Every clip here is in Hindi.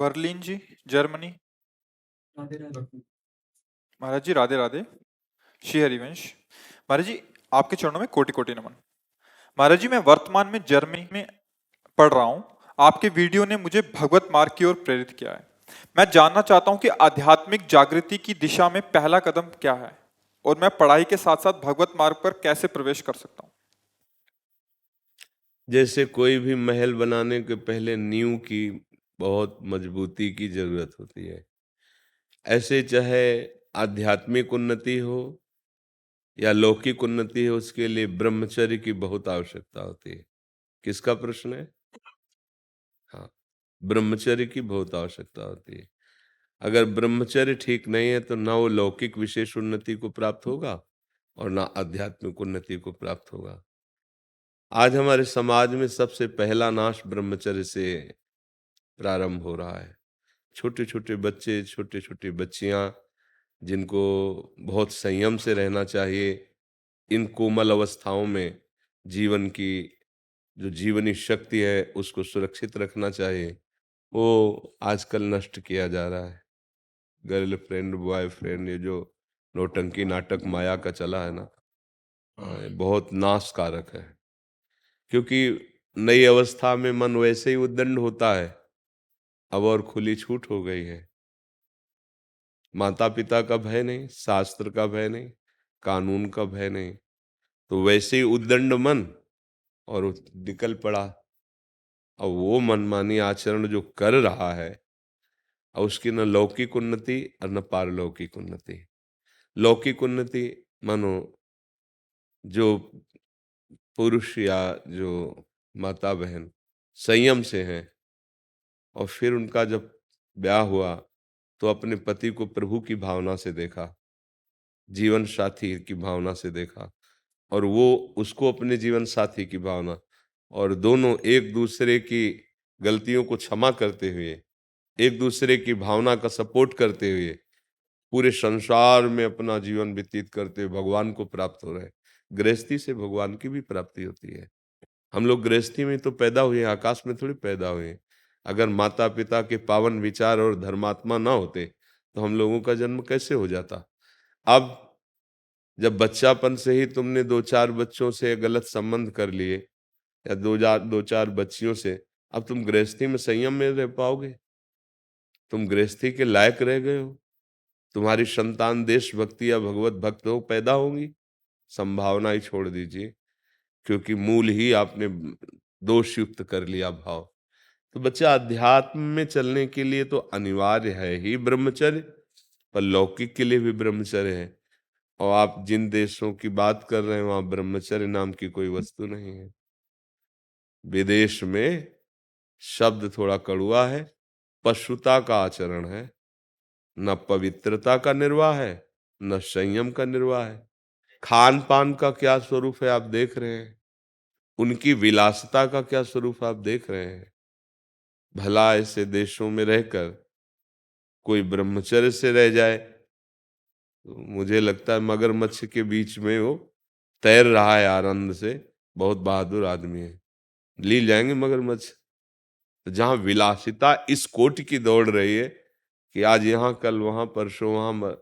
बर्लिन जी, जर्मनी। महाराज जी राधे राधे। श्री हरिवंश। महाराज जी, आपके चरणों में कोटि कोटि नमन। महाराज जी, मैं वर्तमान में जर्मनी में पढ़ रहा हूँ। आपके वीडियो ने मुझे भगवत मार्ग की ओर प्रेरित किया है। मैं जानना चाहता हूँ कि आध्यात्मिक जागृति की दिशा में पहला कदम क्या है और मैं पढ़ाई के साथ साथ भगवत मार्ग पर कैसे प्रवेश कर सकता हूँ। जैसे कोई भी महल बनाने के पहले नींव की बहुत मजबूती की जरूरत होती है, ऐसे चाहे आध्यात्मिक उन्नति हो या लौकिक उन्नति हो, उसके लिए ब्रह्मचर्य की बहुत आवश्यकता होती है। किसका प्रश्न है? हाँ, ब्रह्मचर्य की बहुत आवश्यकता होती है। अगर ब्रह्मचर्य ठीक नहीं है तो ना वो लौकिक विशेष उन्नति को प्राप्त होगा और ना आध्यात्मिक उन्नति को प्राप्त होगा। आज हमारे समाज में सबसे पहला नाश ब्रह्मचर्य से प्रारंभ हो रहा है। छोटे छोटे बच्चे, छोटे छोटी बच्चियां, जिनको बहुत संयम से रहना चाहिए, इन कोमल अवस्थाओं में जीवन की जो जीवनी शक्ति है उसको सुरक्षित रखना चाहिए, वो आजकल नष्ट किया जा रहा है। गर्लफ्रेंड बॉयफ्रेंड, ये जो नौटंकी नाटक माया का चला है ना, ये बहुत नाशकारक है। क्योंकि नई अवस्था में मन वैसे ही उद्दंड होता है, अब और खुली छूट हो गई है। माता पिता का भय नहीं, शास्त्र का भय नहीं, कानून का भय नहीं, तो वैसे ही उद्दंड मन और निकल पड़ा। अब वो मनमानी आचरण जो कर रहा है, और उसकी न लौकिक उन्नति और न पारलौकिक उन्नति। लौकिक उन्नति मानो जो पुरुष या जो माता बहन संयम से हैं और फिर उनका जब ब्याह हुआ तो अपने पति को प्रभु की भावना से देखा, जीवन साथी की भावना से देखा, और वो उसको अपने जीवन साथी की भावना, और दोनों एक दूसरे की गलतियों को क्षमा करते हुए, एक दूसरे की भावना का सपोर्ट करते हुए पूरे संसार में अपना जीवन व्यतीत करते हुए भगवान को प्राप्त हो रहे हैं। गृहस्थी से भगवान की भी प्राप्ति होती है। हम लोग गृहस्थी में तो पैदा हुए, आकाश में थोड़ी पैदा हुए। अगर माता पिता के पावन विचार और धर्मात्मा ना होते तो हम लोगों का जन्म कैसे हो जाता। अब जब बच्चापन से ही तुमने दो चार बच्चों से गलत संबंध कर लिए या दो चार बच्चियों से, अब तुम गृहस्थी में संयम में रह पाओगे? तुम गृहस्थी के लायक रह गए हो? तुम्हारी संतान देशभक्ति या भगवत भक्त हो पैदा होगी? संभावना ही छोड़ दीजिए, क्योंकि मूल ही आपने दोष युक्त कर लिया भाव। तो बच्चा अध्यात्म में चलने के लिए तो अनिवार्य है ही ब्रह्मचर्य, पर लौकिक के लिए भी ब्रह्मचर्य है। और आप जिन देशों की बात कर रहे हैं वहां ब्रह्मचर्य नाम की कोई वस्तु नहीं है। विदेश में शब्द थोड़ा कड़ुआ है, पशुता का आचरण है, न पवित्रता का निर्वाह है, न संयम का निर्वाह है। खान पान का क्या स्वरूप है आप देख रहे हैं, उनकी विलासिता का क्या स्वरूप आप देख रहे हैं। भला ऐसे देशों में रहकर कोई ब्रह्मचर्य से रह जाए तो मुझे लगता है मगरमच्छ के बीच में वो तैर रहा है आनंद से, बहुत बहादुर आदमी है। ली जाएंगे मगरमच्छ। तो जहां विलासिता इस कोटि की दौड़ रही है कि आज यहाँ कल वहां परसों वहां,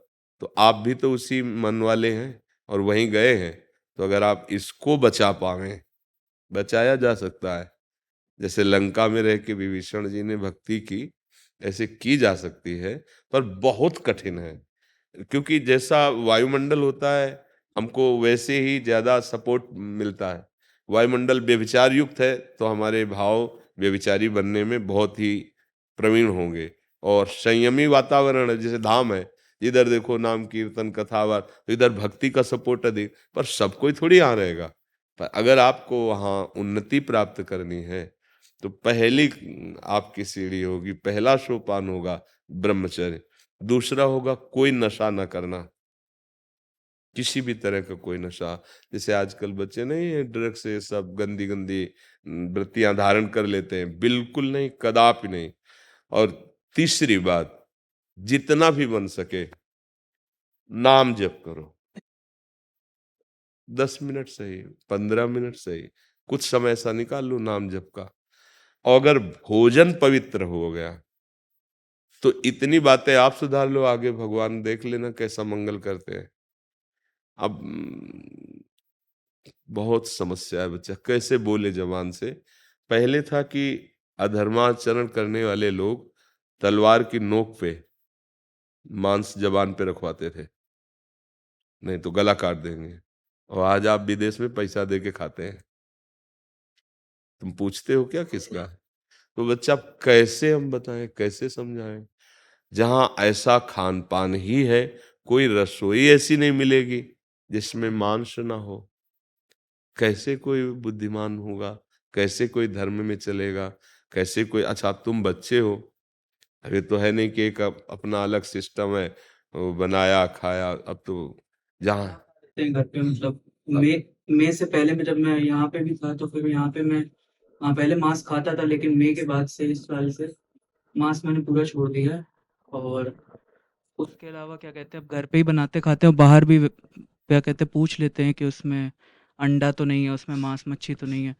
तो आप भी तो उसी मन वाले हैं और वहीं गए हैं। तो अगर आप इसको बचा पावे, बचाया जा सकता है। जैसे लंका में रह के विभीषण जी ने भक्ति की, ऐसे की जा सकती है, पर बहुत कठिन है। क्योंकि जैसा वायुमंडल होता है हमको वैसे ही ज्यादा सपोर्ट मिलता है। वायुमंडल व्यभिचार युक्त है तो हमारे भाव व्यभिचारी बनने में बहुत ही प्रवीण होंगे। और संयमी वातावरण है, जैसे धाम है, इधर देखो नाम कीर्तन कथावार, तो इधर भक्ति का सपोर्ट अधिक, पर सब कोई थोड़ी यहाँ रहेगा। पर अगर आपको वहाँ उन्नति प्राप्त करनी है तो पहली आपकी सीढ़ी होगी, पहला सोपान होगा ब्रह्मचर्य। दूसरा होगा कोई नशा न करना, किसी भी तरह का कोई नशा। जैसे आजकल बच्चे नहीं ड्रग्स से सब गंदी गंदी वृत्तियां धारण कर लेते हैं, बिल्कुल नहीं, कदापि नहीं। और तीसरी बात, जितना भी बन सके नाम जप करो। 10 मिनट सही, 15 मिनट सही, कुछ समय ऐसा निकाल लो नाम जप का। और अगर भोजन पवित्र हो गया तो इतनी बातें आप सुधार लो, आगे भगवान देख लेना कैसा मंगल करते हैं। अब बहुत समस्या है, बच्चा कैसे बोले जबान से। पहले था कि अधर्माचरण करने वाले लोग तलवार की नोक पे मांस जबान पे रखवाते थे, नहीं तो गला काट देंगे। और आज आप विदेश में पैसा दे के खाते हैं, तुम पूछते हो क्या किसका है? तो बच्चा कैसे हम बताएं, कैसे समझाएं? जहां ऐसा खान पान ही है, कोई रसोई ऐसी नहीं मिलेगी जिसमें मांस ना हो। कैसे कोई बुद्धिमान होगा? कैसे कोई धर्म में चलेगा? कैसे कोई, अच्छा तुम बच्चे हो, अभी तो है नहीं कि एक अपना अलग सिस्टम है, वो बनाया खाया। अब तो जहाँ घर पे मतलब मई से पहले में जब मैं यहाँ पे भी था तो फिर यहाँ पे मैं पहले मांस खाता था, लेकिन मई के बाद से इस साल से मांस मैंने पूरा छोड़ दिया है। और उसके अलावा क्या कहते हैं, अब घर पे ही बनाते खाते हैं, बाहर भी क्या कहते हैं पूछ लेते हैं कि उसमें अंडा तो नहीं है, उसमें मांस मच्छी तो नहीं है।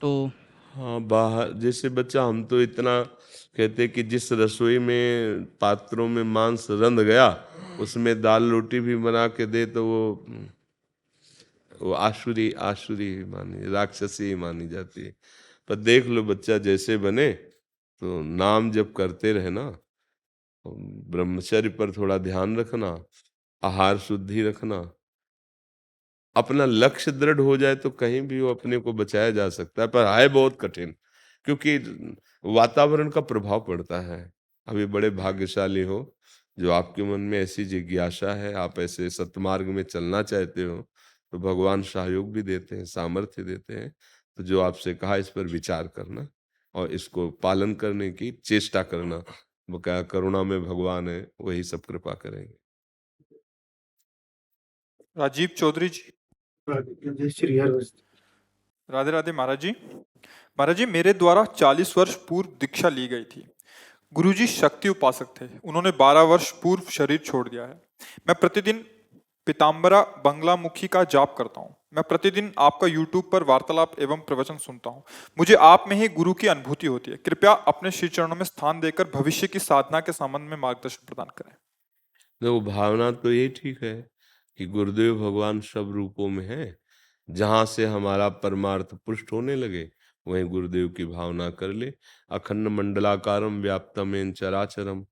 तो हाँ, बाहर जैसे बच्चा हम तो इतना कहते कि जिस रसोई में पात्रों में मांस रंध गया, उसमें दाल रोटी भी बना के दे तो वो आसुरी आसुरी ही मानी, राक्षसी ही मानी जाती है। पर देख लो बच्चा, जैसे बने तो नाम जब करते रहे ना, ब्रह्मचर्य पर थोड़ा ध्यान रखना, आहार शुद्धि रखना, अपना लक्ष्य दृढ़ हो जाए तो कहीं भी वो अपने को बचाया जा सकता है। पर है बहुत कठिन, क्योंकि वातावरण का प्रभाव पड़ता है। अभी बड़े भाग्यशाली हो जो आपके मन में ऐसी जिज्ञासा है, आप ऐसे सतमार्ग में चलना चाहते हो, तो भगवान सहयोग भी देते हैं, सामर्थ्य देते हैं। तो जो आपसे कहा, इस पर विचार करना और इसको पालन करने की चेष्टा करना। वो क्या, करुणा में भगवान है, वही सब कृपा करेंगे। राजीव चौधरी जी। राधे राधे महाराज जी। महाराज जी, मेरे द्वारा 40 वर्ष पूर्व दीक्षा ली गई थी। गुरुजी शक्ति उपासक थे, उन्होंने 12 वर्ष पूर्व शरीर छोड़ दिया है। मैं प्रतिदिन पीताम्बरा बंगलामुखी का जाप करता हूँ। मैं प्रतिदिन आपका यूट्यूब पर वार्तालाप एवं प्रवचन सुनता हूँ। मुझे आप में ही गुरु की अनुभूति होती है। कृपया अपने श्री चरणों में स्थान देकर भविष्य की साधना के संबंध में मार्गदर्शन प्रदान करें। देखो, भावना तो ये ठीक है कि गुरुदेव भगवान सब रूपों में है। जहाँ से हमारा परमार्थ पुष्ट होने लगे, वहीं गुरुदेव की भावना कर ले। अखंड मंडलाकारम व्याप्तमेन चराचरम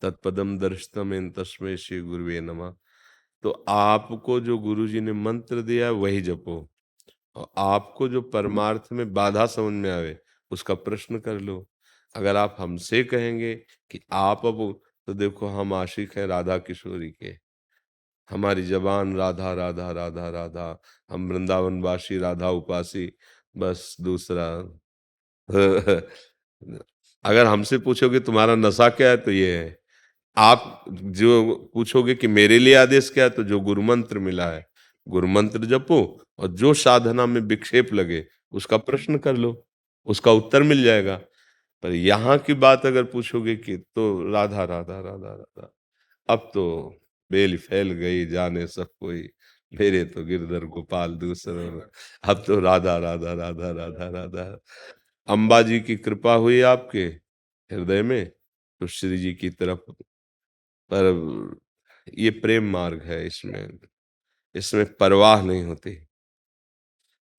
तत्पदम दर्शितमेन तस्मै श्री गुरुवे नमः। तो आपको जो गुरु जी ने मंत्र दिया है वही जपो, और आपको जो परमार्थ में बाधा समझ में आवे उसका प्रश्न कर लो। अगर आप हमसे कहेंगे कि आप अब, तो देखो हम आशिक हैं राधा किशोरी के, हमारी जबान राधा राधा राधा राधा, हम वृंदावनवासी राधा उपासी, बस दूसरा अगर हमसे पूछोगे तुम्हारा नशा क्या है, तो ये है। आप जो पूछोगे कि मेरे लिए आदेश क्या है, तो जो गुरु मंत्र मिला है, गुरु मंत्र जपो, और जो साधना में विक्षेप लगे उसका प्रश्न कर लो, उसका उत्तर मिल जाएगा। पर यहाँ की बात अगर पूछोगे कि, तो राधा राधा राधा राधा, अब तो बेल फैल गई जाने सब कोई, मेरे तो गिरधर गोपाल दूसरों, अब तो राधा राधा राधा राधा राधा। अम्बा जी की कृपा हुई आपके हृदय में, तो श्री जी की तरफ। पर ये प्रेम मार्ग है, इसमें इसमें परवाह नहीं होती।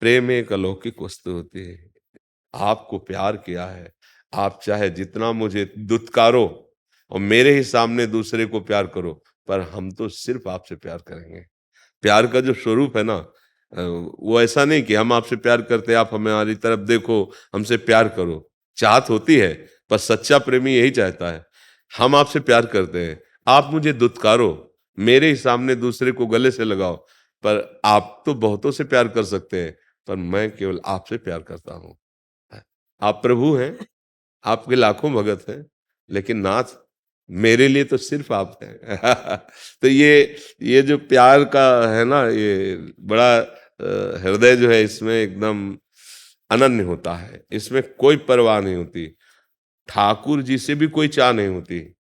प्रेम एक अलौकिक वस्तु होती है। आपको प्यार किया है, आप चाहे जितना मुझे दुत्कारो और मेरे ही सामने दूसरे को प्यार करो, पर हम तो सिर्फ आपसे प्यार करेंगे। प्यार का जो स्वरूप है ना, वो ऐसा नहीं कि हम आपसे प्यार करते आप हमारी तरफ देखो हमसे प्यार करो। चाहत होती है, पर सच्चा प्रेमी यही चाहता है, हम आपसे प्यार करते हैं, आप मुझे दुत्कारो, मेरे ही सामने दूसरे को गले से लगाओ, पर आप तो बहुतों से प्यार कर सकते हैं, पर मैं केवल आपसे प्यार करता हूँ। आप प्रभु हैं, आपके लाखों भगत हैं, लेकिन नाथ मेरे लिए तो सिर्फ आप हैं। तो ये जो प्यार का है ना, ये बड़ा हृदय जो है इसमें एकदम अनन्य होता है, इसमें कोई परवाह नहीं होती। ठाकुर जी से भी कोई चाह नहीं होती,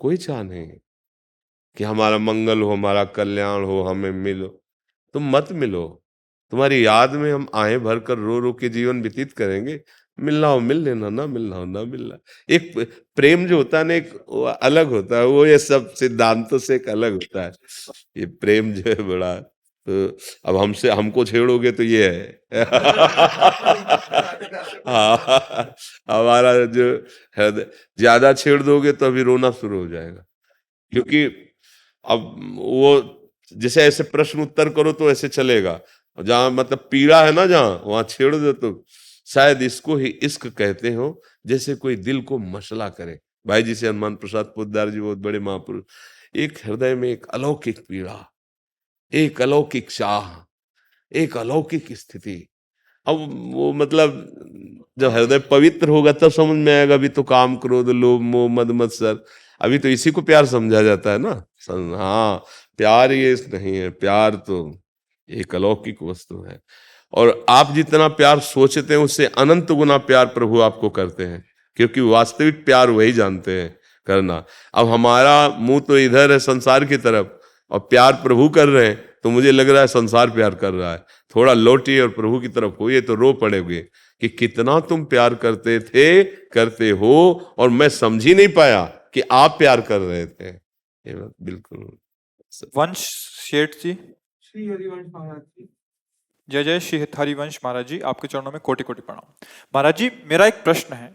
कोई चाह नहीं कि हमारा मंगल हो, हमारा कल्याण हो, हमें मिलो। तुम मत मिलो, तुम्हारी याद में हम आहें भर कर रो रो के जीवन व्यतीत करेंगे, मिलना हो मिल लेना, ना मिलना हो ना मिलना। एक प्रेम जो होता है ना, एक वो अलग होता है, वो ये सब सिद्धांतों से एक अलग होता है। ये प्रेम जो है बड़ा, तो अब हमको छेड़ोगे तो ये है। हाँ, हमारा जो है, ज्यादा छेड़ दोगे तो अभी रोना शुरू हो जाएगा, क्योंकि अब वो जैसे ऐसे प्रश्न उत्तर करो तो ऐसे चलेगा, जहां मतलब पीड़ा है ना, जहां वहां छेड़ दो तो शायद इसको ही इश्क कहते हो, जैसे कोई दिल को मसला करे। भाई जी से हनुमान प्रसाद पोद्दार जी, बहुत बड़े महापुरुष, एक हृदय में एक अलौकिक पीड़ा, एक अलौकिक चाह, एक अलौकिक स्थिति। अब वो मतलब जब हृदय पवित्र होगा तब समझ में आएगा। अभी तो काम क्रोध लोभ मोह मद मत्सर, अभी तो इसी को प्यार समझा जाता है ना। हाँ, प्यार ये नहीं है, प्यार तो एक अलौकिक वस्तु है। और आप जितना प्यार सोचते हैं उससे अनंत गुना प्यार प्रभु आपको करते हैं, क्योंकि वास्तविक प्यार वही जानते हैं करना। अब हमारा मुंह तो इधर है संसार की तरफ, और प्यार प्रभु कर रहे हैं, तो मुझे लग रहा है संसार प्यार कर रहा है। थोड़ा लौटिए और प्रभु की तरफ होइए तो रो पड़ेगे कि कितना तुम प्यार करते थे, करते हो, और मैं समझ ही नहीं पाया कि आप प्यार कर रहे थे। ये बात बिल्कुल वंश शेठ जी, श्री हरिवंश महाराज जी। जय जय श्री हरिवंश महाराज जी, आपके चरणों में कोटि कोटि प्रणाम। महाराज जी, मेरा एक प्रश्न है।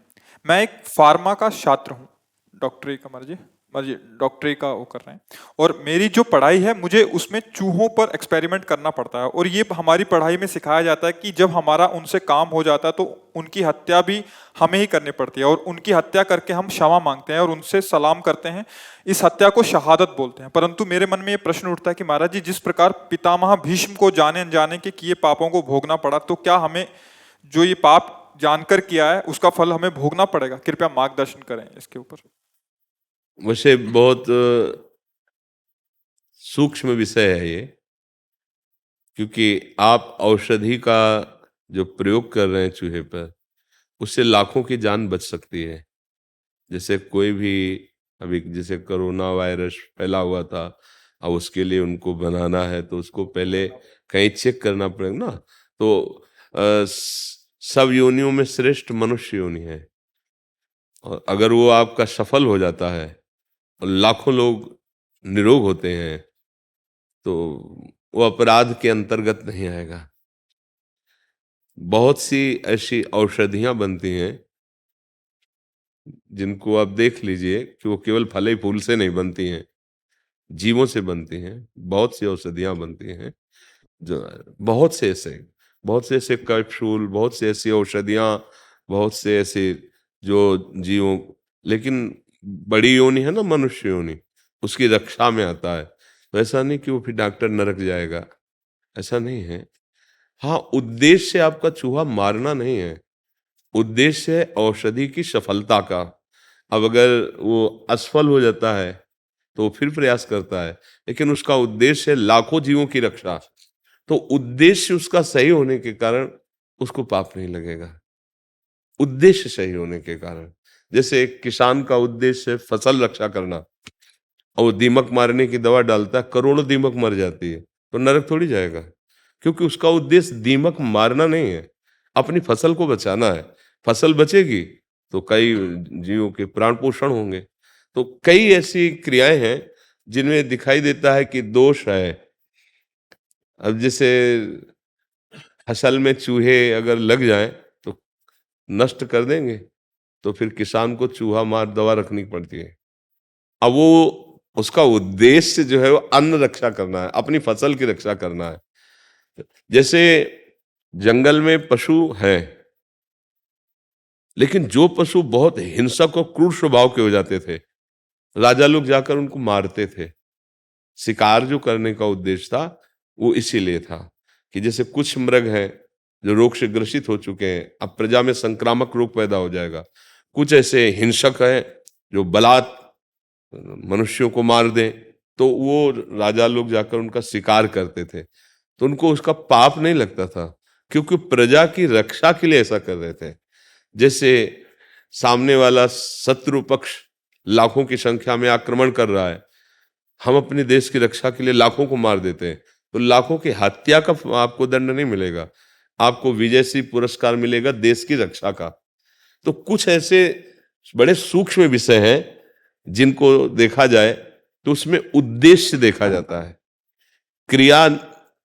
मैं एक फार्मा का छात्र हूँ, डॉक्टरी का महाराज जी डॉक्टरी का वो कर रहे हैं, और मेरी जो पढ़ाई है मुझे उसमें चूहों पर एक्सपेरिमेंट करना पड़ता है, और ये हमारी पढ़ाई में सिखाया जाता है कि जब हमारा उनसे काम हो जाता है तो उनकी हत्या भी हमें ही करनी पड़ती है, और उनकी हत्या करके हम क्षमा मांगते हैं और उनसे सलाम करते हैं। इस हत्या को शहादत बोलते हैं। परंतु मेरे मन में ये प्रश्न उठता है कि महाराज जी, जिस प्रकार पितामह भीष्म को जाने अनजाने के किए पापों को भोगना पड़ा, तो क्या हमें जो ये पाप जानकर किया है उसका फल हमें भोगना पड़ेगा? कृपया मार्गदर्शन करें इसके ऊपर। वैसे बहुत सूक्ष्म विषय है ये, क्योंकि आप औषधि का जो प्रयोग कर रहे हैं चूहे पर, उससे लाखों की जान बच सकती है। जैसे कोई भी अभी जैसे कोरोना वायरस फैला हुआ था, अब उसके लिए उनको बनाना है तो उसको पहले कहीं चेक करना पड़ेगा ना। तो सब योनियों में श्रेष्ठ मनुष्य योनि है, और अगर वो आपका सफल हो जाता है और लाखों लोग निरोग होते हैं, तो वो अपराध के अंतर्गत नहीं आएगा। बहुत सी ऐसी औषधियां बनती हैं जिनको आप देख लीजिए कि वो केवल फल फूल से नहीं बनती हैं, जीवों से बनती हैं। बहुत सी औषधियां बनती हैं, जो बहुत से ऐसे कैप्सूल, बहुत से ऐसी औषधियां, बहुत से ऐसे जो जीवों, लेकिन बड़ी योनि है ना मनुष्य योनि, उसकी रक्षा में आता है। तो ऐसा नहीं कि वो फिर डॉक्टर नरक जाएगा, ऐसा नहीं है। हाँ, उद्देश्य आपका चूहा मारना नहीं है, उद्देश्य है औषधि की सफलता का। अब अगर वो असफल हो जाता है तो वो फिर प्रयास करता है, लेकिन उसका उद्देश्य है लाखों जीवों की रक्षा। तो उद्देश्य उसका सही होने के कारण उसको पाप नहीं लगेगा, उद्देश्य सही होने के कारण। जैसे एक किसान का उद्देश्य है फसल रक्षा करना, और वो दीमक मारने की दवा डालता है, करोड़ों दीमक मर जाती है, तो नरक थोड़ी जाएगा, क्योंकि उसका उद्देश्य दीमक मारना नहीं है, अपनी फसल को बचाना है। फसल बचेगी तो कई जीवों के प्राण पोषण होंगे। तो कई ऐसी क्रियाएं हैं जिनमें दिखाई देता है कि दोष है। अब जैसे फसल में चूहे अगर लग जाएं तो नष्ट कर देंगे, तो फिर किसान को चूहा मार दवा रखनी पड़ती है। अब वो उसका उद्देश्य जो है वो अन्न रक्षा करना है, अपनी फसल की रक्षा करना है। जैसे जंगल में पशु हैं, लेकिन जो पशु बहुत हिंसक और क्रूर स्वभाव के हो जाते थे, राजा लोग जाकर उनको मारते थे। शिकार जो करने का उद्देश्य था वो इसीलिए था कि जैसे कुछ मृग हैं जो रोग से ग्रसित हो चुके हैं, अब प्रजा में संक्रामक रोग पैदा हो जाएगा। कुछ ऐसे हिंसक हैं जो बलात् मनुष्यों को मार दें, तो वो राजा लोग जाकर उनका शिकार करते थे, तो उनको उसका पाप नहीं लगता था, क्योंकि प्रजा की रक्षा के लिए ऐसा कर रहे थे। जैसे सामने वाला शत्रु पक्ष लाखों की संख्या में आक्रमण कर रहा है, हम अपने देश की रक्षा के लिए लाखों को मार देते हैं, तो लाखों की हत्या का आपको दंड नहीं मिलेगा, आपको विजयश्री पुरस्कार मिलेगा देश की रक्षा का। तो कुछ ऐसे बड़े सूक्ष्म विषय हैं जिनको देखा जाए तो उसमें उद्देश्य देखा जाता है। क्रिया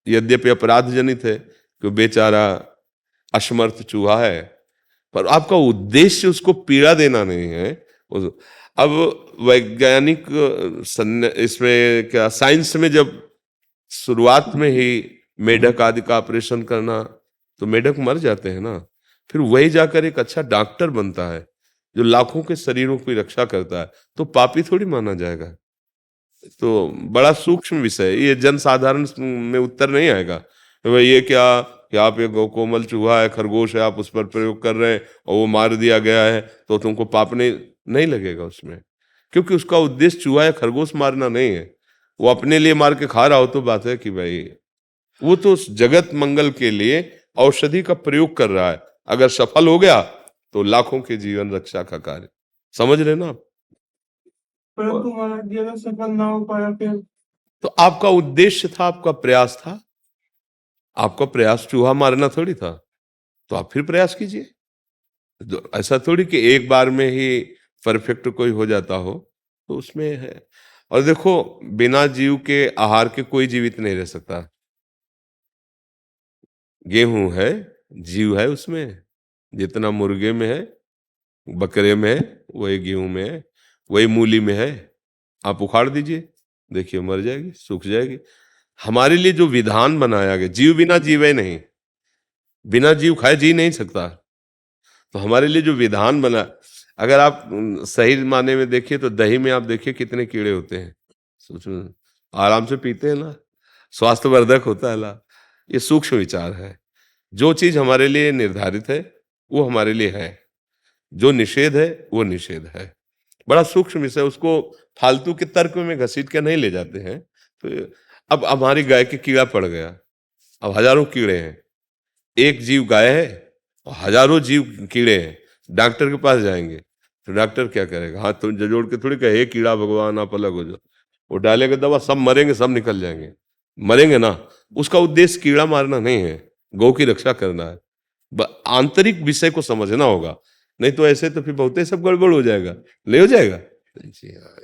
यद्यपि अपराध जनित है कि बेचारा असमर्थ चूहा है, पर आपका उद्देश्य उसको पीड़ा देना नहीं है। अब वैज्ञानिक इसमें क्या साइंस में जब शुरुआत में ही मेढक आदि का ऑपरेशन करना, तो मेढक मर जाते हैं ना, फिर वही जाकर एक अच्छा डॉक्टर बनता है जो लाखों के शरीरों की रक्षा करता है, तो पापी थोड़ी माना जाएगा। तो बड़ा सूक्ष्म विषय है, ये जनसाधारण में उत्तर नहीं आएगा। तो ये क्या कि आप एक कोमल चूहा है, खरगोश है, आप उस पर प्रयोग कर रहे हैं और वो मार दिया गया है तो तुमको पाप नहीं लगेगा उसमें, क्योंकि उसका उद्देश्य चूहा या खरगोश मारना नहीं है। वो अपने लिए मार के खा रहा हो तो बात है कि भाई वो तो उस जगत मंगल के लिए औषधि का प्रयोग कर रहा है, अगर सफल हो गया तो लाखों के जीवन रक्षा का कार्य। समझ रहे ना आप? परंतु महाराज जी अगर सफल ना हो पाया फिर? तो आपका उद्देश्य था, आपका प्रयास था, आपका प्रयास चूहा मारना थोड़ी था, तो आप फिर प्रयास कीजिए। ऐसा थोड़ी कि एक बार में ही परफेक्ट कोई हो जाता हो, तो उसमें है। और देखो, बिना जीव के आहार के कोई जीवित नहीं रह सकता। गेहूं है, जीव है उसमें, जितना मुर्गे में है, बकरे में है, वही गेहूं में है, वही मूली में है। आप उखाड़ दीजिए, देखिए मर जाएगी, सूख जाएगी। हमारे लिए जो विधान बनाया गया, जीव बिना जीवे नहीं, बिना जीव खाए जी नहीं सकता। तो हमारे लिए जो विधान बना, अगर आप सही माने में देखिए तो दही में आप देखिए कितने कीड़े होते हैं। सोचो, आराम से पीते हैं ना, स्वास्थ्यवर्धक होता है ला। ये सूक्ष्म विचार है। जो चीज हमारे लिए निर्धारित है वो हमारे लिए है, जो निषेध है वो निषेध है। बड़ा सूक्ष्म विषय, उसको फालतू के तर्क में घसीट के नहीं ले जाते हैं। तो अब हमारी गाय के कीड़ा पड़ गया, अब हजारों कीड़े हैं, एक जीव गाय है और हजारों जीव कीड़े हैं। डॉक्टर के पास जाएंगे तो डॉक्टर क्या करेगा? हाथ तो जोड़ के थोड़ी कहे कीड़ा भगवान आप अलग हो जाओ, वो डालेगा दवा, सब मरेंगे, सब निकल जाएंगे, मरेंगे ना। उसका उद्देश्य कीड़ा मारना नहीं है, गौ की रक्षा करना है। आंतरिक विषय को समझना होगा, नहीं तो ऐसे तो फिर बहुत सब गड़बड़ हो जाएगा, ले हो जाएगा। जी हाँ,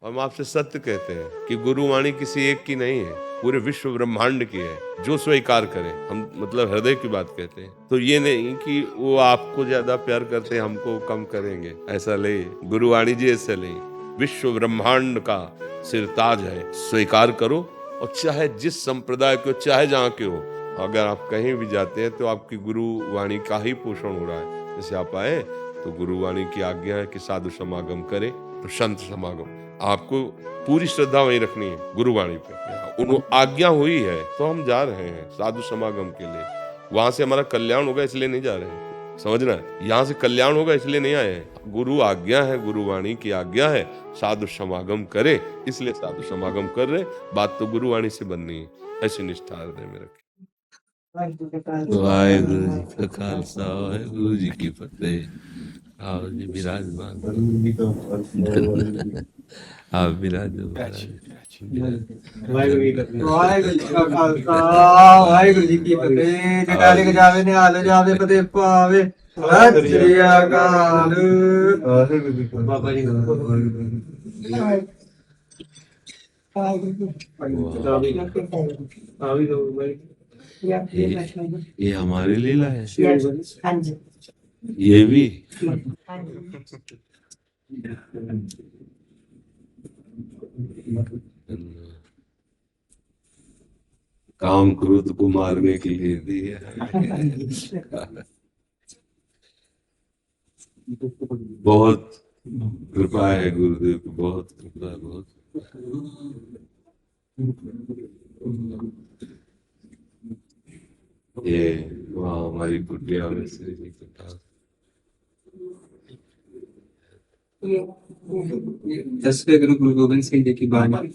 हम आपसे सत्य कहते हैं कि गुरुवाणी किसी एक की नहीं है, पूरे विश्व ब्रह्मांड की है, जो स्वीकार करे। हम मतलब हृदय की बात कहते हैं। तो ये नहीं कि वो आपको ज्यादा प्यार करते हैं, हमको कम करेंगे, ऐसा ले। गुरुवाणी जी ऐसे नहीं, विश्व ब्रह्मांड का सिरताज है, स्वीकार करो। और चाहे जिस संप्रदाय के हो, चाहे जहाँ के हो, अगर आप कहीं भी जाते हैं तो आपकी गुरुवाणी का ही पोषण हो रहा है। जैसे आप आए तो गुरुवाणी की आज्ञा है कि साधु समागम करे, तो संत समागम आपको पूरी श्रद्धा वहीं रखनी है गुरुवाणी पे। उन आज्ञा हुई है तो हम जा रहे हैं साधु समागम के लिए। वहां से हमारा कल्याण होगा इसलिए नहीं जा रहे हैं, समझना है। यहाँ से कल्याण होगा इसलिए नहीं आए हैं। गुरु आज्ञा है, गुरुवाणी की आज्ञा है, साधु समागम करे, इसलिए साधु समागम कर रहे। बात तो गुरुवाणी से बननी है, ऐसी निष्ठा हृदय में रखें। वाहिगुरु जी का खालसा, वाहिगुरु जी की फतेह। आओ जी विराजमान, आप विराजो वाहिगुरु जी का खालसा, वाहिगुरु जी की फतेह। जटा लिख जावे निहाल जावे फतेह पावे। सत श्री अकाल। बाबा जी ये हमारी लीला है, हाँ जी। ये भी। काम क्रोध को मारने के लिए दी है। बहुत कृपा है गुरुदेव की, बहुत कृपा है, बहुत। ये वहाँ हमारी कुटिया में श्री जी के पास 10वें गुरु गोविंद सिंह जी की बाणी।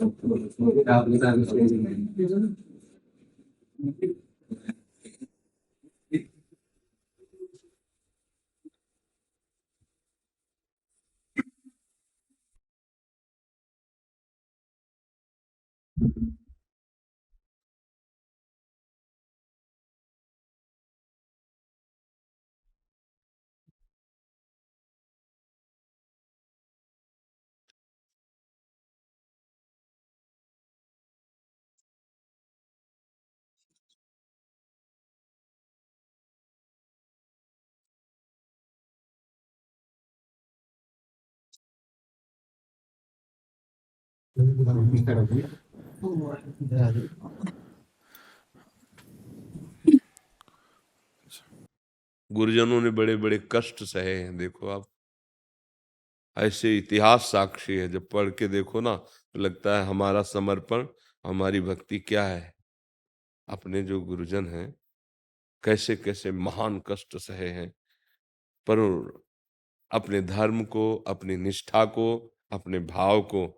गुरुजनों ने बड़े बड़े कष्ट सहे हैं, देखो आप, ऐसे इतिहास साक्षी है। जब पढ़ के देखो ना तो लगता है हमारा समर्पण, हमारी भक्ति क्या है। अपने जो गुरुजन हैं कैसे कैसे महान कष्ट सहे हैं, पर अपने धर्म को, अपनी निष्ठा को, अपने भाव को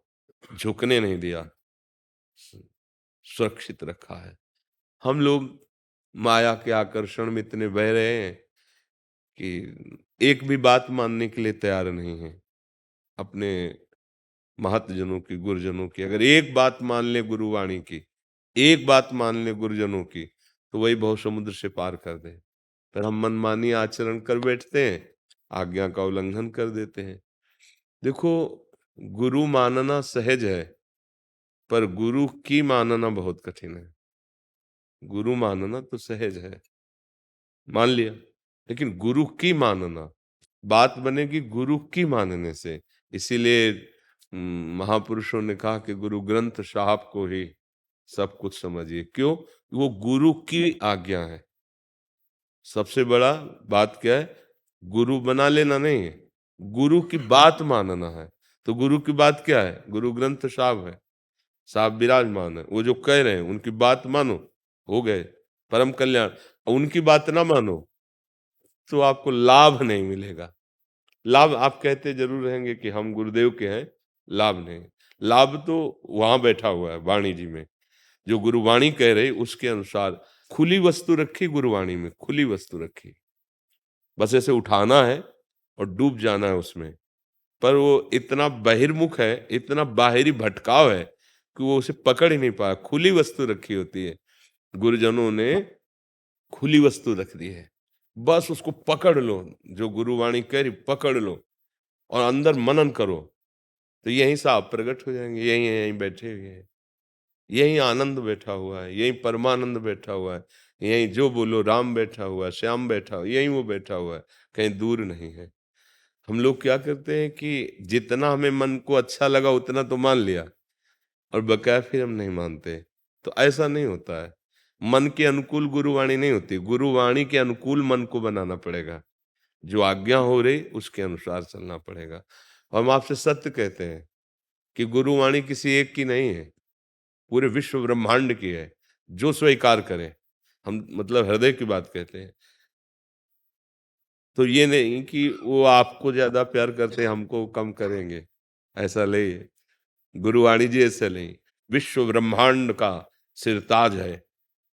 झुकने नहीं दिया, सुरक्षित रखा है। हम लोग माया के आकर्षण में इतने बह रहे हैं कि एक भी बात मानने के लिए तैयार नहीं है। अपने महतजनों की, गुरुजनों की अगर एक बात मान ले, गुरुवाणी की एक बात मान ले गुरुजनों की, तो वही भव समुद्र से पार कर दे। पर हम मनमानी आचरण कर बैठते हैं, आज्ञा का उल्लंघन कर देते हैं। देखो, गुरु मानना सहज है, पर गुरु की मानना बहुत कठिन है। गुरु मानना तो सहज है, मान लिया, लेकिन गुरु की मानना, बात बनेगी गुरु की मानने से। इसीलिए महापुरुषों ने कहा कि गुरु ग्रंथ साहब को ही सब कुछ समझिए। क्यों? वो गुरु की आज्ञा है। सबसे बड़ा बात क्या है? गुरु बना लेना नहीं है, गुरु की बात मानना है। तो गुरु की बात क्या है? गुरु ग्रंथ साहब है, साहब विराजमान है, वो जो कह रहे हैं उनकी बात मानो, हो गए परम कल्याण। उनकी बात ना मानो तो आपको लाभ नहीं मिलेगा। लाभ आप कहते जरूर रहेंगे कि हम गुरुदेव के हैं, लाभ नहीं। लाभ तो वहां बैठा हुआ है वाणी जी में, जो गुरुवाणी कह रही उसके अनुसार खुली वस्तु रखी, गुरुवाणी में खुली वस्तु रखी, बस ऐसे उठाना है और डूब जाना है उसमें। पर वो इतना बहिर्मुख है, इतना बाहरी भटकाव है कि वो उसे पकड़ ही नहीं पाया। खुली वस्तु रखी होती है, गुरुजनों ने खुली वस्तु रख दी है, बस उसको पकड़ लो, जो गुरुवाणी कह रही पकड़ लो और अंदर मनन करो, तो यहीं से आप प्रकट हो जाएंगे। यहीं यहीं बैठे हुए हैं, यहीं आनंद बैठा हुआ है, यहीं परमानंद बैठा हुआ है, यहीं जो बोलो राम बैठा हुआ है, श्याम बैठा हुआ है, यहीं वो बैठा हुआ है, कहीं दूर नहीं है। हम लोग क्या करते हैं कि जितना हमें मन को अच्छा लगा उतना तो मान लिया, और बकाया फिर हम नहीं मानते। तो ऐसा नहीं होता है। मन के अनुकूल गुरुवाणी नहीं होती, गुरुवाणी के अनुकूल मन को बनाना पड़ेगा। जो आज्ञा हो रही उसके अनुसार चलना पड़ेगा। और हम आपसे सत्य कहते हैं कि गुरुवाणी किसी एक की नहीं है, पूरे विश्व ब्रह्मांड की है। जो स्वीकार करे, हम मतलब हृदय की बात कहते हैं। तो ये नहीं कि वो आपको ज्यादा प्यार करते हैं, हमको कम करेंगे, ऐसा नहीं है। गुरुवाणी जी ऐसे नहीं, विश्व ब्रह्मांड का सिरताज है,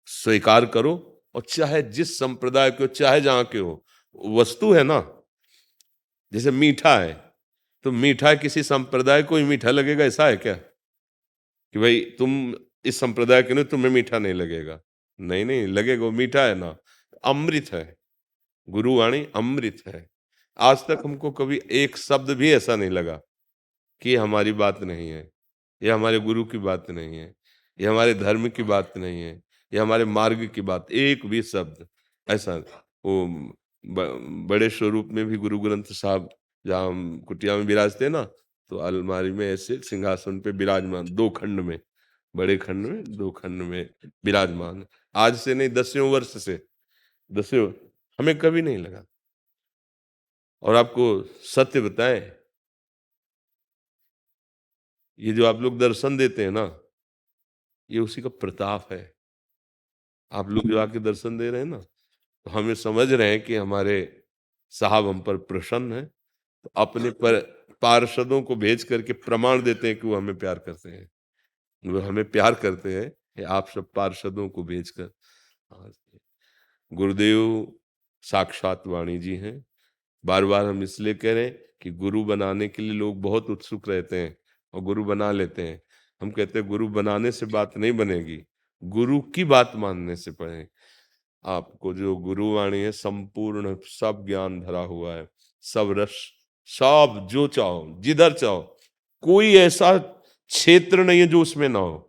स्वीकार करो। और चाहे जिस संप्रदाय के हो, चाहे जहां के हो, वस्तु है ना। जैसे मीठा है, तो मीठा किसी संप्रदाय को ही मीठा लगेगा, ऐसा है क्या कि भाई तुम इस संप्रदाय के नहीं, तुम्हें मीठा नहीं लगेगा? नहीं नहीं लगेगा, वो मीठा है ना। अमृत है, गुरुवाणी अमृत है। आज तक हमको कभी एक शब्द भी ऐसा नहीं लगा कि ये हमारी बात नहीं है, ये हमारे गुरु की बात नहीं है, ये हमारे धर्म की बात नहीं है, ये हमारे मार्ग की बात, एक भी शब्द ऐसा। वो बड़े स्वरूप में भी गुरु ग्रंथ साहब जहाँ हम कुटिया में विराजते ना, तो अलमारी में ऐसे सिंहासन पे विराजमान, 2 खंड में, बड़े खंड में 2 खंड में विराजमान। आज से नहीं, 10वें वर्ष से, 10वें हमें कभी नहीं लगा। और आपको सत्य बताएं, ये जो आप लोग दर्शन देते हैं ना, ये उसी का प्रताप है। आप लोग जो आके दर्शन दे रहे हैं ना, तो हमें समझ रहे हैं कि हमारे साहब हम पर प्रसन्न है, तो अपने पर पार्षदों को भेज करके प्रमाण देते हैं कि वो हमें प्यार करते हैं। वो हमें प्यार करते हैं कि आप सब पार्षदों को भेजकर। गुरुदेव साक्षात वाणी जी हैं। बार बार हम इसलिए कह रहे हैं कि गुरु बनाने के लिए लोग बहुत उत्सुक रहते हैं और गुरु बना लेते हैं। हम कहते हैं गुरु बनाने से बात नहीं बनेगी, गुरु की बात मानने से पड़े। आपको जो गुरुवाणी है, संपूर्ण सब ज्ञान भरा हुआ है, सब रस, सब जो चाहो जिधर चाहो, कोई ऐसा क्षेत्र नहीं है जो उसमें ना हो।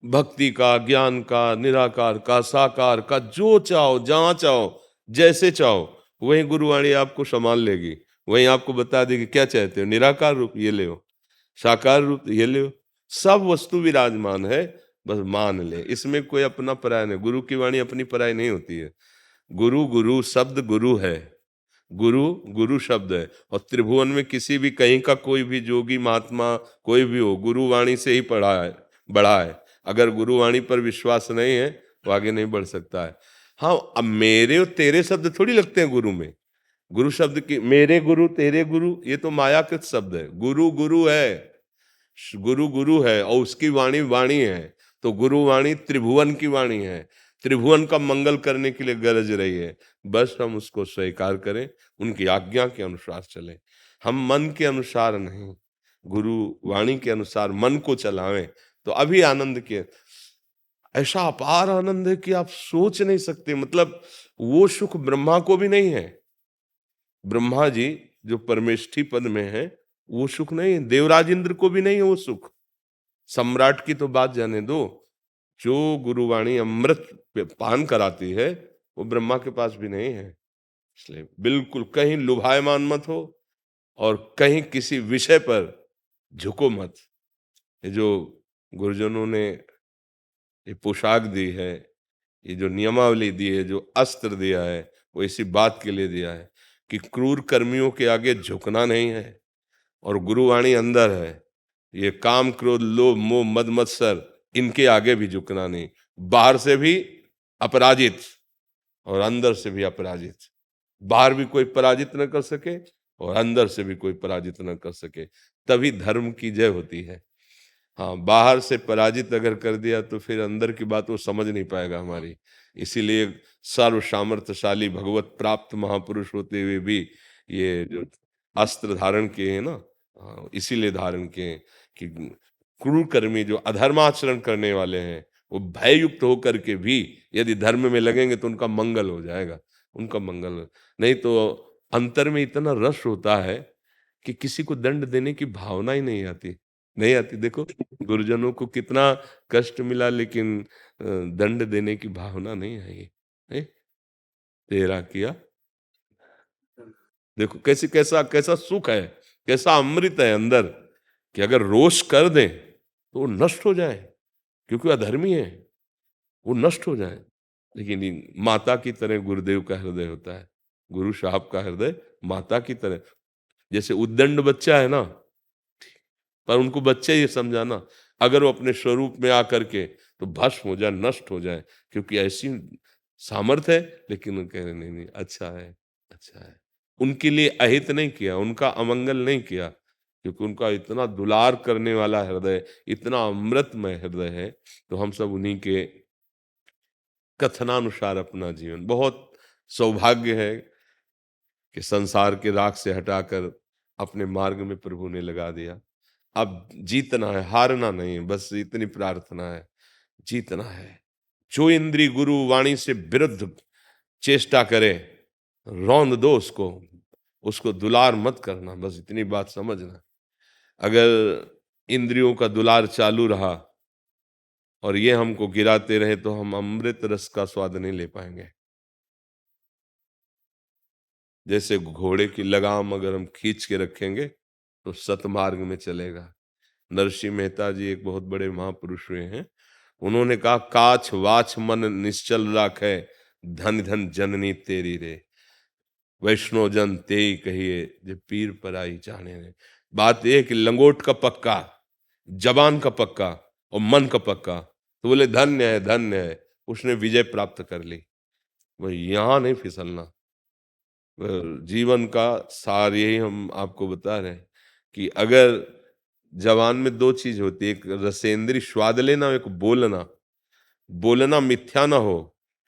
भक्ति का, ज्ञान का, निराकार का, साकार का, जो चाहो, जहां चाहो, जैसे चाहो, वही गुरुवाणी आपको संभाल लेगी। वही आपको बता देगी क्या चाहते हो, निराकार रूप ये ले हो, साकार रूप ये लो, सब वस्तु विराजमान है, बस मान ले, इसमें कोई अपना पराय नहीं। गुरु की वाणी अपनी पराय नहीं होती है। गुरु गुरु शब्द गुरु है, गुरु गुरु शब्द है। और त्रिभुवन में किसी भी कहीं का कोई भी जोगी महात्मा कोई भी हो, गुरु वाणी से ही बढ़ा है। अगर गुरु वाणी पर विश्वास नहीं है तो आगे नहीं बढ़ सकता है। हाँ, अब मेरे और तेरे शब्द थोड़ी लगते हैं गुरु में। गुरु शब्द की मेरे गुरु तेरे गुरु ये तो मायाकृत शब्द है। गुरु गुरु है, गुरु गुरु है और उसकी वाणी वाणी है। तो गुरु वाणी त्रिभुवन की वाणी है, त्रिभुवन का मंगल करने के लिए गरज रही है। बस हम उसको स्वीकार करें, उनकी आज्ञा के अनुसार चलें। हम मन के अनुसार नहीं, गुरु वाणी के अनुसार मन को चलावें तो अभी आनंद के ऐसा अपार आनंद है कि आप सोच नहीं सकते। मतलब वो सुख ब्रह्मा को भी नहीं है। ब्रह्मा जी जो परमेष्ठी पद में है वो सुख नहीं है, देवराज इंद्र को भी नहीं है वो सुख। सम्राट की तो बात जाने दो, जो गुरुवाणी अमृत पान कराती है वो ब्रह्मा के पास भी नहीं है। इसलिए बिल्कुल कहीं लुभायमान मत हो और कहीं किसी विषय पर झुको मत। ये जो गुरुजनों ने ये पोशाक दी है, ये जो नियमावली दी है, जो अस्त्र दिया है, वो इसी बात के लिए दिया है कि क्रूर कर्मियों के आगे झुकना नहीं है। और गुरुवाणी अंदर है, ये काम क्रोध लोभ मोह मद मत्सर इनके आगे भी झुकना नहीं। बाहर से भी अपराजित और अंदर से भी अपराजित। बाहर भी कोई पराजित न कर सके और अंदर से भी कोई पराजित न कर सके, तभी धर्म की जय होती है। हाँ, बाहर से पराजित अगर कर दिया तो फिर अंदर की बात वो समझ नहीं पाएगा हमारी। इसीलिए सर्व सामर्थ्यशाली भगवत प्राप्त महापुरुष होते हुए भी ये जो अस्त्र धारण किए हैं ना, इसीलिए धारण किए हैं कि क्रूर कर्मी जो अधर्माचरण करने वाले हैं वो भययुक्त होकर के भी यदि धर्म में लगेंगे तो उनका मंगल हो जाएगा, उनका मंगल। नहीं तो अंतर में इतना रस होता है कि किसी को दंड देने की भावना ही नहीं आती। देखो गुरुजनों को कितना कष्ट मिला लेकिन दंड देने की भावना नहीं आई। तेरा किया देखो कैसे कैसा कैसा सुख है, कैसा अमृत है अंदर कि अगर रोष कर दें तो वो नष्ट हो जाए, क्योंकि अधर्मी है, वो नष्ट हो जाए। लेकिन माता की तरह गुरुदेव का हृदय होता है, गुरु साहब का हृदय माता की तरह। जैसे उद्दंड बच्चा है ना, पर उनको बच्चे ये समझाना अगर वो अपने स्वरूप में आकर के तो भस्म हो जाए, नष्ट हो जाए, क्योंकि ऐसी सामर्थ्य है। लेकिन कह रहे नहीं अच्छा है, अच्छा है। उनके लिए अहित नहीं किया, उनका अमंगल नहीं किया, क्योंकि उनका इतना दुलार करने वाला हृदय, इतना अमृतमय हृदय है। तो हम सब उन्हीं के कथनानुसार अपना जीवन, बहुत सौभाग्य है कि संसार के राग से हटाकर अपने मार्ग में प्रभु ने लगा दिया। अब जीतना है, हारना नहीं, बस इतनी प्रार्थना है, जीतना है। जो इंद्री गुरु वाणी से विरुद्ध चेष्टा करे रौंद दो उसको दुलार मत करना, बस इतनी बात समझना। अगर इंद्रियों का दुलार चालू रहा और ये हमको गिराते रहे तो हम अमृत रस का स्वाद नहीं ले पाएंगे। जैसे घोड़े की लगाम अगर हम खींच के रखेंगे तो सतमार्ग में चलेगा। नरसिंह मेहता जी एक बहुत बड़े महापुरुष हुए हैं, उन्होंने कहा काछ वाछ मन निश्चल राखे, धन धन जननी तेरी रे, वैष्णव जन तेई कहिए जे पीर पराई जाने रे। बात यह कि लंगोट का पक्का, जबान का पक्का और मन का पक्का, तो बोले धन्य है, उसने विजय प्राप्त कर ली। वह यहां नहीं फिसलना। जीवन का सार यही हम आपको बता रहे हैं कि अगर जवान में दो चीज होती है, एक रसेंद्री स्वाद लेना, एक बोलना मिथ्या ना हो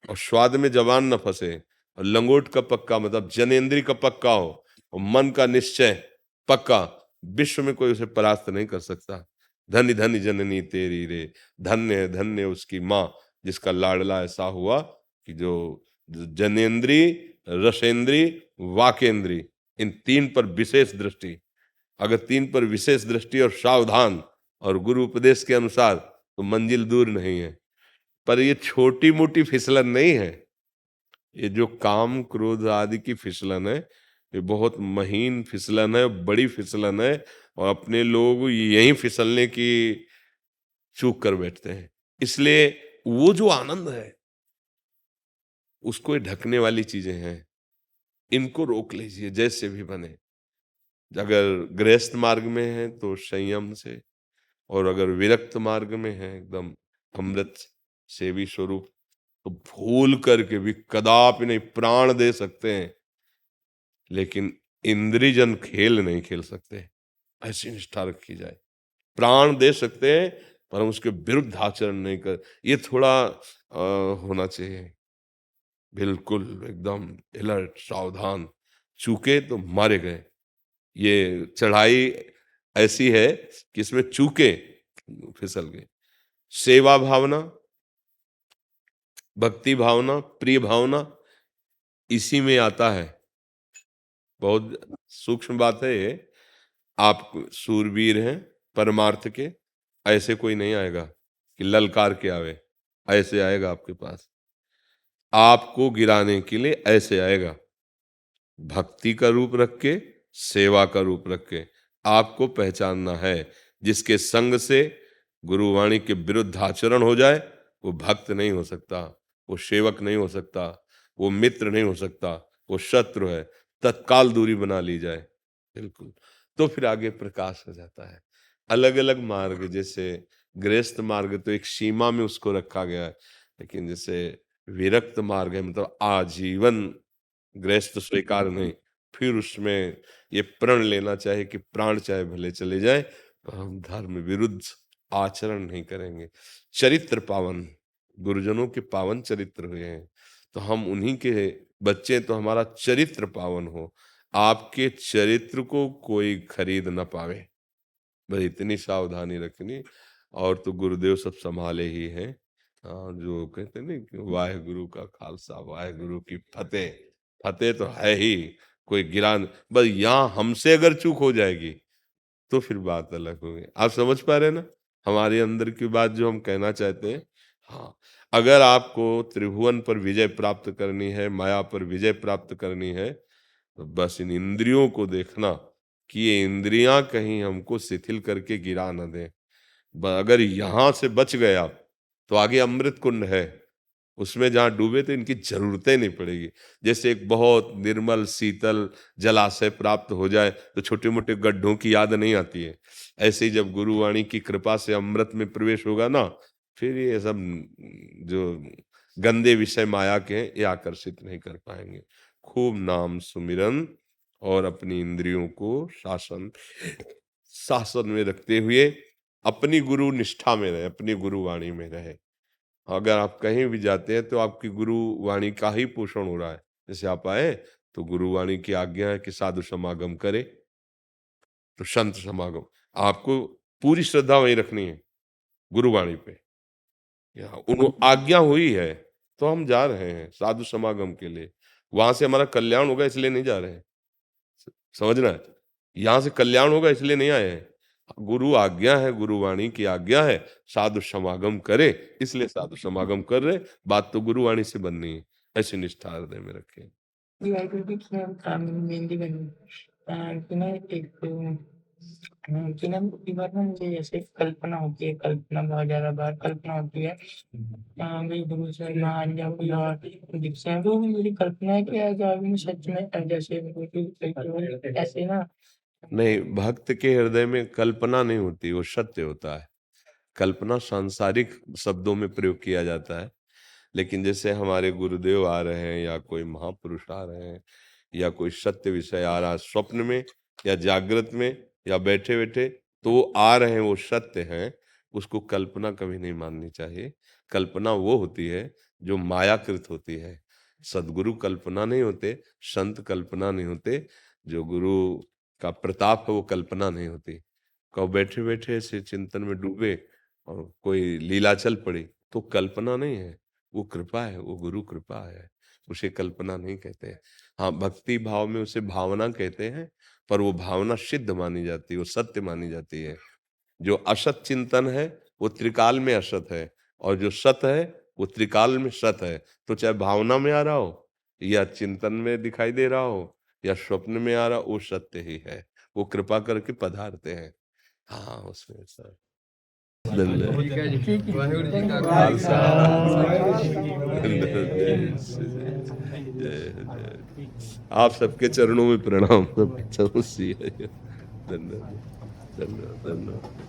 और स्वाद में जवान न फंसे, और लंगोट का पक्का मतलब जनेन्द्री का पक्का हो और मन का निश्चय पक्का, विश्व में कोई उसे परास्त नहीं कर सकता। धन्य धन्य जननी तेरी रे, धन्य उसकी माँ जिसका लाडला ऐसा हुआ कि जो जनेन्द्री, रसेंद्री, वाकेंद्री, इन तीन पर विशेष दृष्टि, अगर तीन पर विशेष दृष्टि और सावधान और गुरु उपदेश के अनुसार तो मंजिल दूर नहीं है। पर ये छोटी मोटी फिसलन नहीं है, ये जो काम क्रोध आदि की फिसलन है ये बहुत महीन फिसलन है, बड़ी फिसलन है, और अपने लोग यहीं फिसलने की चूक कर बैठते हैं। इसलिए वो जो आनंद है उसको ये ढकने वाली चीजें हैं, इनको रोक लीजिए जैसे भी बने। अगर गृहस्थ मार्ग में है तो संयम से, और अगर विरक्त मार्ग में है एकदम अमृत सेवी स्वरूप, तो भूल करके भी कदापि नहीं, प्राण दे सकते हैं लेकिन इंद्रियजन खेल नहीं खेल सकते, ऐसी निष्ठा रखी जाए। प्राण दे सकते हैं पर हम उसके विरुद्ध आचरण नहीं कर, ये थोड़ा होना चाहिए, बिल्कुल एकदम अलर्ट सावधान, चूके तो मारे गए। ये चढ़ाई ऐसी है कि इसमें चूके फिसल गए। सेवा भावना, भक्ति भावना, प्रिय भावना इसी में आता है। बहुत सूक्ष्म बात है ये। आप सूरवीर हैं परमार्थ के, ऐसे कोई नहीं आएगा कि ललकार के आवे, ऐसे आएगा आपके पास, आपको गिराने के लिए ऐसे आएगा। भक्ति का रूप रख के, सेवा का रूप रख के आपको पहचानना है। जिसके संग से गुरुवाणी के विरुद्ध आचरण हो जाए वो भक्त नहीं हो सकता, वो सेवक नहीं हो सकता, वो मित्र नहीं हो सकता, वो शत्रु है। तत्काल दूरी बना ली जाए, बिल्कुल, तो फिर आगे प्रकाश हो जाता है। अलग अलग मार्ग, जैसे गृहस्थ मार्ग तो एक सीमा में उसको रखा गया है, लेकिन जैसे विरक्त मार्ग है मतलब आजीवन गृहस्थ स्वीकार नहीं, फिर उसमें ये प्रण लेना चाहिए कि प्राण चाहे भले चले जाए तो हम धर्म विरुद्ध आचरण नहीं करेंगे। चरित्र पावन, गुरुजनों के पावन चरित्र हुए हैं, तो हम उन्हीं के बच्चे, तो हमारा चरित्र पावन हो, आपके चरित्र को कोई खरीद न पावे, बस इतनी सावधानी रखनी। और तो गुरुदेव सब संभाले ही हैं। जो कहते नहीं कि वाहे गुरु का खालसा वाहे गुरु की फतेह, फतेह तो है ही, कोई गिरान, बस यहाँ हमसे अगर चूक हो जाएगी तो फिर बात अलग होगी। आप समझ पा रहे हैं ना हमारे अंदर की बात जो हम कहना चाहते हैं। हाँ, अगर आपको त्रिभुवन पर विजय प्राप्त करनी है, माया पर विजय प्राप्त करनी है, तो बस इन इंद्रियों को देखना कि ये इंद्रियां कहीं हमको शिथिल करके गिरा न दें। अगर यहां से बच गए आप तो आगे अमृत कुंड है, उसमें जहां डूबे तो इनकी जरूरतें नहीं पड़ेगी। जैसे एक बहुत निर्मल शीतल जलाशय प्राप्त हो जाए तो छोटे मोटे गड्ढों की याद नहीं आती है, ऐसे ही जब गुरुवाणी की कृपा से अमृत में प्रवेश होगा ना, फिर ये सब जो गंदे विषय माया के हैं ये आकर्षित नहीं कर पाएंगे। खूब नाम सुमिरन और अपनी इंद्रियों को शासन में रखते हुए अपनी गुरु निष्ठा में रहे, अपनी गुरुवाणी में रहे। अगर आप कहीं भी जाते हैं तो आपकी गुरुवाणी का ही पोषण हो रहा है। जैसे आप आए तो गुरुवाणी की आज्ञा है कि साधु समागम करे, तो संत समागम आपको पूरी श्रद्धा वहीं रखनी है गुरुवाणी पे। उन आज्ञा हुई है तो हम जा रहे हैं साधु समागम के लिए, वहां से हमारा कल्याण होगा इसलिए नहीं जा रहे हैं, समझना है। यहां से कल्याण होगा इसलिए नहीं आए हैं, गुरु आज्ञा है, गुरुवाणी की आज्ञा है साधु समागम करे, इसलिए साधु समागम कर रहे। बात तो गुरुवाणी से बननी है, ऐसी निष्ठा हृदय में रखें। मेहंदी बनी कि ना एक कि ना कई बार ना मुझे ऐसे कल्पना होती है, कल्पना बहुत ज्यादा बार कल्पना होती है भाई गुरु से महान या कोई और दिखते हैं, तो मेरी कल्पना है कि आज आगे में सच में जैसे ऐसे ना। नहीं, भक्त के हृदय में कल्पना नहीं होती, वो सत्य होता है। कल्पना सांसारिक शब्दों में प्रयोग किया जाता है, लेकिन जैसे हमारे गुरुदेव आ रहे हैं या कोई महापुरुष आ रहे हैं या कोई सत्य विषय आ रहा है स्वप्न में या जागृत में या बैठे बैठे, तो वो आ रहे हैं, वो सत्य हैं, उसको कल्पना कभी नहीं माननी चाहिए। कल्पना वो होती है जो मायाकृत होती है। सदगुरु कल्पना नहीं होते, संत कल्पना नहीं होते, जो गुरु का प्रताप है वो कल्पना नहीं होती। कब बैठे बैठे ऐसे चिंतन में डूबे और कोई लीला चल पड़ी तो कल्पना नहीं है, वो कृपा है, वो गुरु कृपा है, उसे कल्पना नहीं कहते। हाँ, भक्ति भाव में उसे भावना कहते हैं, पर वो भावना सिद्ध मानी जाती है, वो सत्य मानी जाती है। जो असत चिंतन है वो त्रिकाल में असत है, और जो सत है वो त्रिकाल में सत है। तो चाहे भावना में आ रहा हो या चिंतन में दिखाई दे रहा हो या स्वप्न में आ रहा वो सत्य ही है, वो कृपा करके पधारते हैं। हाँ उसमें सर धन्यवाद। वाहिगुरु जी का खालसा आप सबके चरणों में प्रणाम। धन्यवाद धन्यवाद धन्यवाद।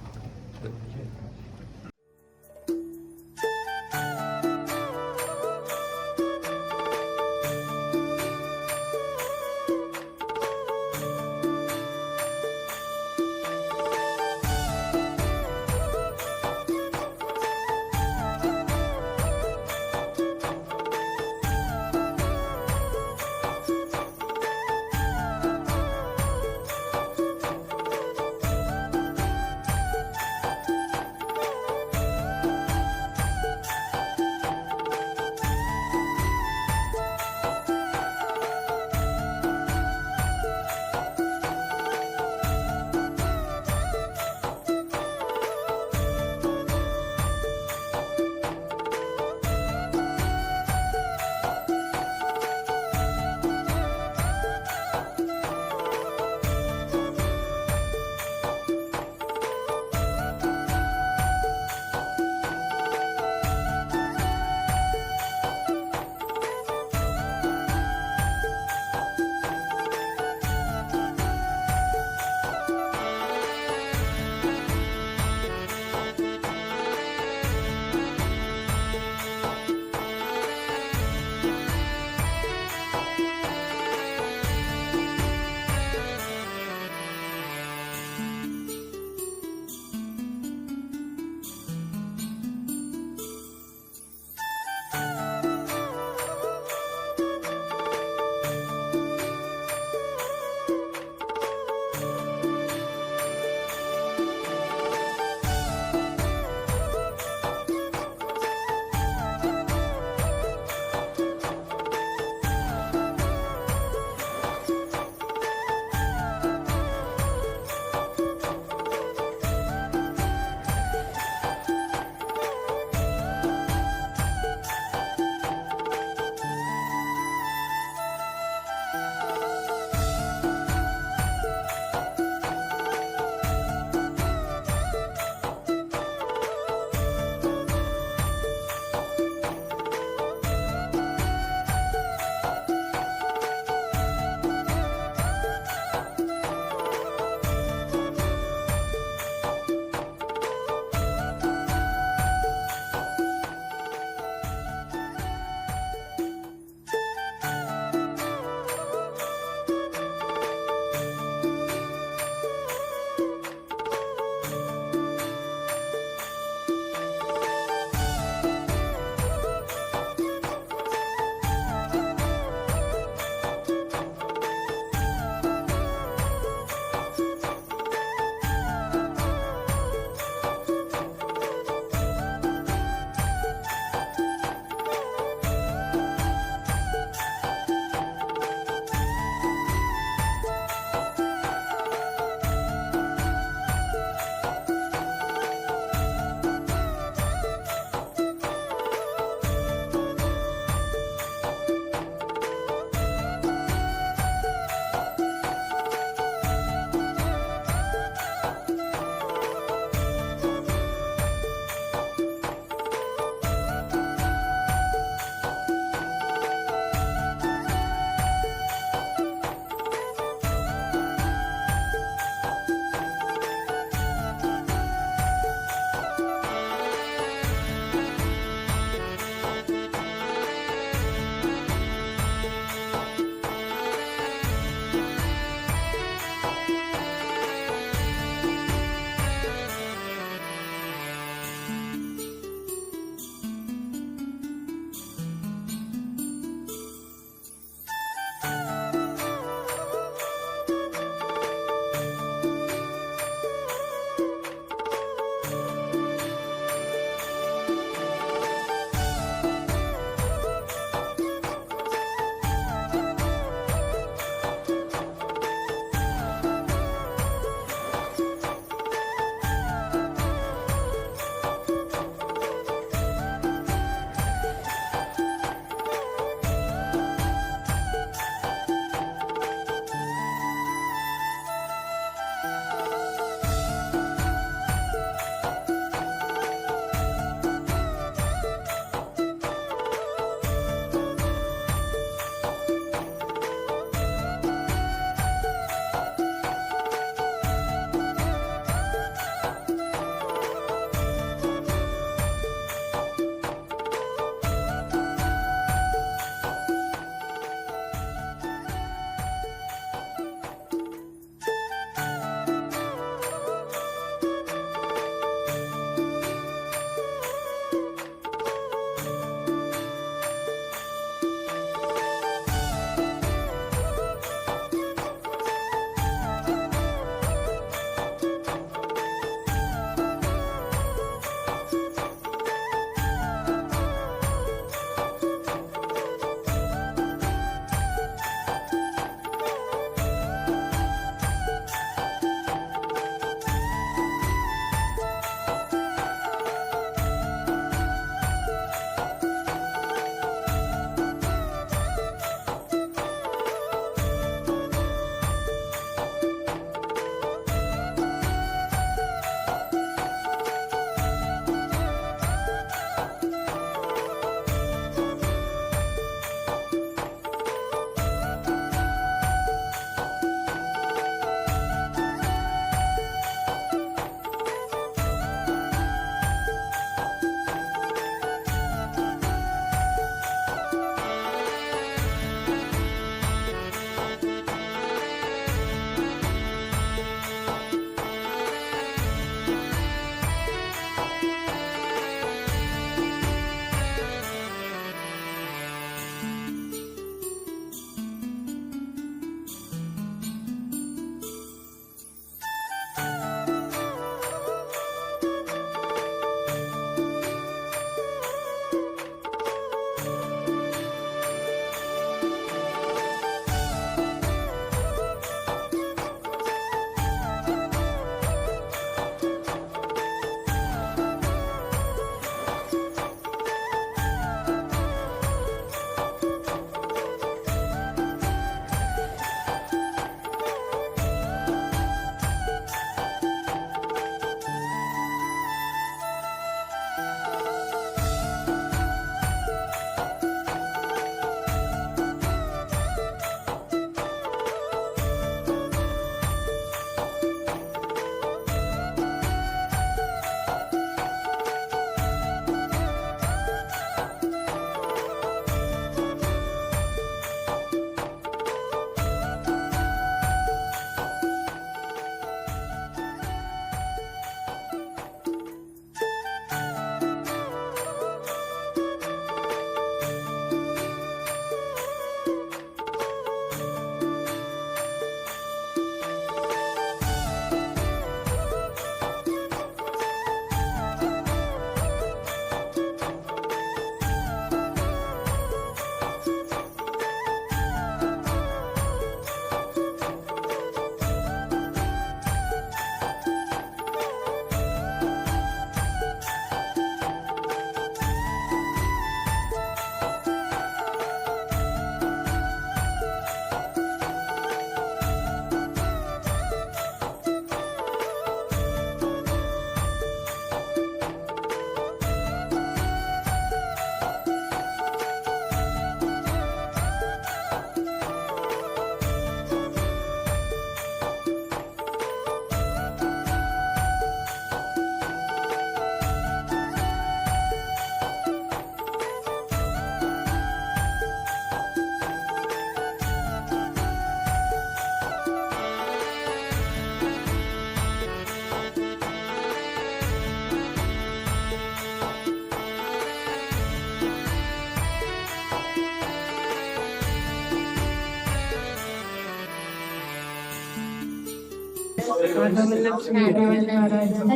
अरे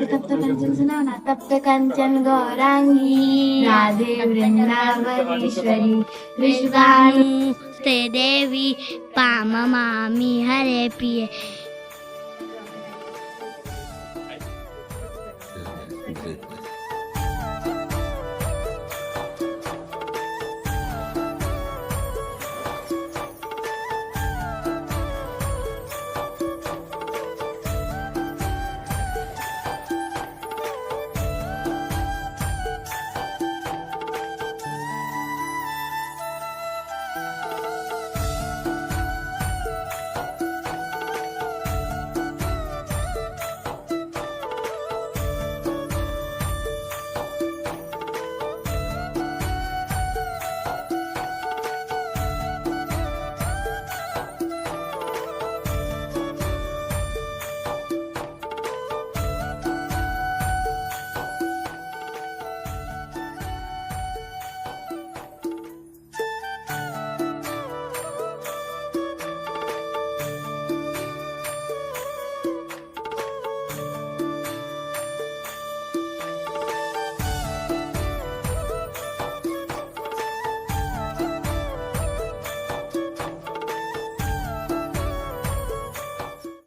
तप्त कंचन सुनाओ ना। तप्त कंचन गौरांगी राधे वृंदावनेश्वरी विश्वाणु ते देवी पाममामि हरे प्रिये